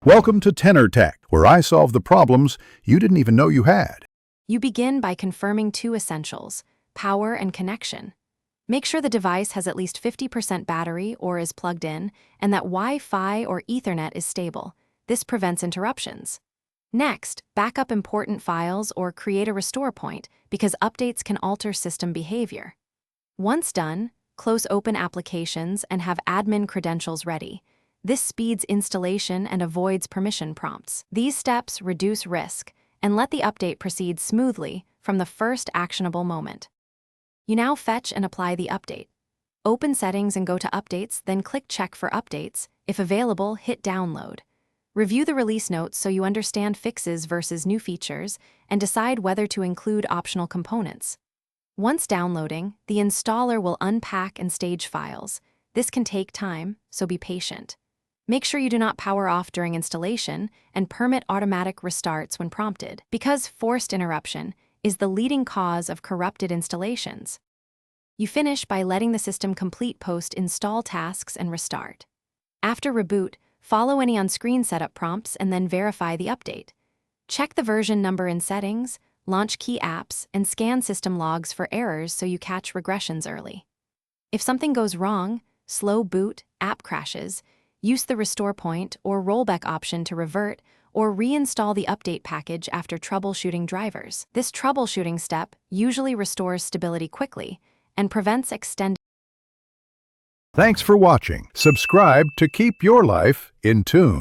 Welcome to Tenor Tech, where I solve the problems you didn't even know you had. You begin by confirming two essentials: power and connection. Make sure the device has at least 50% battery or is plugged in, and that Wi-Fi or Ethernet is stable. This prevents interruptions. Next, back up important files or create a restore point because updates can alter system behavior. Once done, close open applications and have admin credentials ready. This speeds installation and avoids permission prompts. These steps reduce risk and let the update proceed smoothly from the first actionable moment. You now fetch and apply the update. Open Settings and go to Updates, then click Check for Updates. If available, hit Download. Review the release notes so you understand fixes versus new features and decide whether to include optional components. Once downloading, the installer will unpack and stage files. This can take time, so be patient. Make sure you do not power off during installation and permit automatic restarts when prompted, because forced interruption is the leading cause of corrupted installations. You finish by letting the system complete post-install tasks and restart. After reboot, follow any on-screen setup prompts and then verify the update. Check the version number in settings, launch key apps, and scan system logs for errors so you catch regressions early. If something goes wrong, slow boot, app crashes, use the restore point or rollback option to revert or reinstall the update package after troubleshooting drivers. This troubleshooting step usually restores stability quickly and prevents extended. Thanks for watching. Subscribe to keep your life in tune.